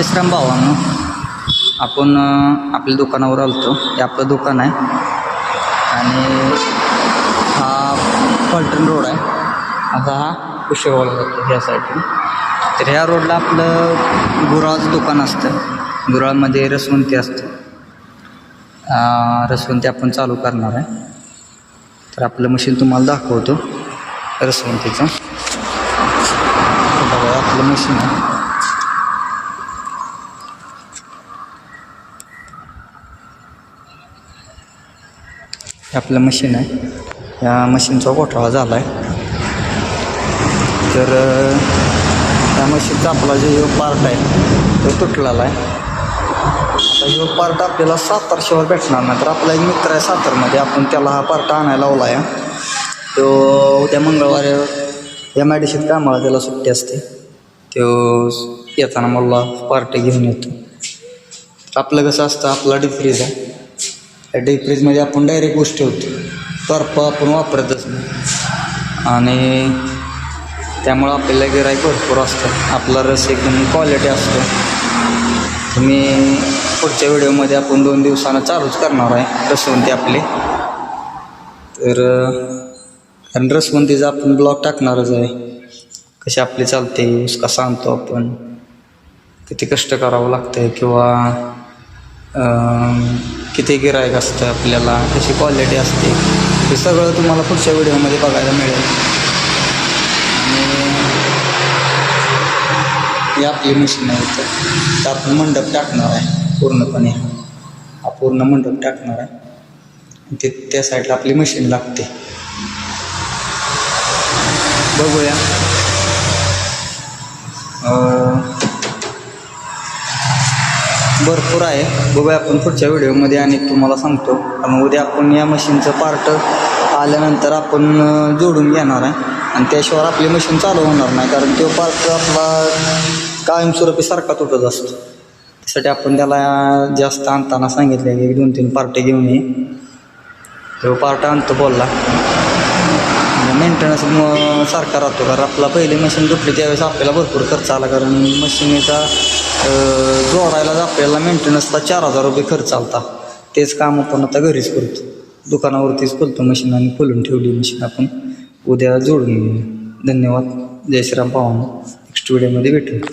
श्रीराम भावांनो, आपण आपल्या दुकानावर आलतो. हे आपलं दुकान आहे आणि हा फलटण रोड आहे. असा हा कुशेगावला जातो ह्या साईडला. तर ह्या रोडला आपलं गुराळचं दुकान असतं. गुराळमध्ये रसवंती असतं. रसवंती आपण चालू करणार आहे. तर आपलं मशीन तुम्हाला दाखवतो रसवंतीचं. बघा आपलं मशीन आहे. आपलं मशीन आहे. या मशीनचा घोटाळा झाला आहे. तर त्या मशीनचा आपला जो पार्ट आहे तो तुटलेला आहे. आता जो पार्ट आपल्याला सातारशिवाय भेटणार नाही. तर आपला एक मित्र आहे सातारमध्ये, आपण त्याला हा पार्ट आणायला लावला आहे. तो उद्या मंगळवारी MIDCत कामाला त्याला सुट्टी असते. तो येताना मला पार्ट घेऊन येतो. आपलं कसं असतं, आपला डीप फ्रीज आहे. त्या डीप फ्रीजमध्ये आपण डायरेक्ट गोष्ट ठेवतो. बर्फ आपण वापरतच नाही आणि त्यामुळं आपल्याला गिऱ्हाईक भरपूर असतं. आपला रस एकदम क्वालिटी असतो. तुम्ही पुढच्या व्हिडिओमध्ये आपण 2 दिवसानं चालूच करणार आहे रसवंती आपली. तर कारण रसवंतीचा आपण ब्लॉग टाकणारच आहे. कशी आपली चालते, कसा आणतो आपण, किती कष्ट करावं लागतं किंवा किती गिऱ्हाईक असतं आपल्याला, कशी क्वालिटी असते, हे सगळं तुम्हाला पुढच्या व्हिडिओमध्ये बघायला मिळेल. आणि ही आपली मशीन आहे. तर आपण मंडप टाकणार आहे पूर्णपणे. हा पूर्ण मंडप टाकणार आहे. ते त्या साईडला आपली मशीन लागते. बघूया. भरपूर आहे. बघूया आपण पुढच्या व्हिडिओमध्ये आणि तुम्हाला सांगतो. कारण उद्या आपण या मशीनचं पार्ट आल्यानंतर आपण जोडून घेणार आहे आणि त्याशिवाय आपली मशीन चालू होणार नाही. कारण तो पार्ट आपला कायमस्वरूपी सारखा तुटत असतो. त्यासाठी आपण त्याला जास्त आणताना सांगितलं की 2-3 पार्ट घेऊन ये. तो पार्ट आणतो बोलला. मेंटेनन्स सारखा राहतो. कारण आपला पहिले मशीन तुटली त्यावेळेस आपल्याला भरपूर खर्च आला. कारण मशीनीचा जोडायलाच आपल्याला मेंटेनन्सला 4000 रुपये खर्च आला. तेच काम आपण आता घरीच करतो. दुकानावरतीच खोलतो मशीन आणि खोलून ठेवली मशीन आपण. उद्या जोडून घेऊ. धन्यवाद. जय श्रीराम भावांनो. नेक्स्ट व्हिडिओमध्ये भेटू.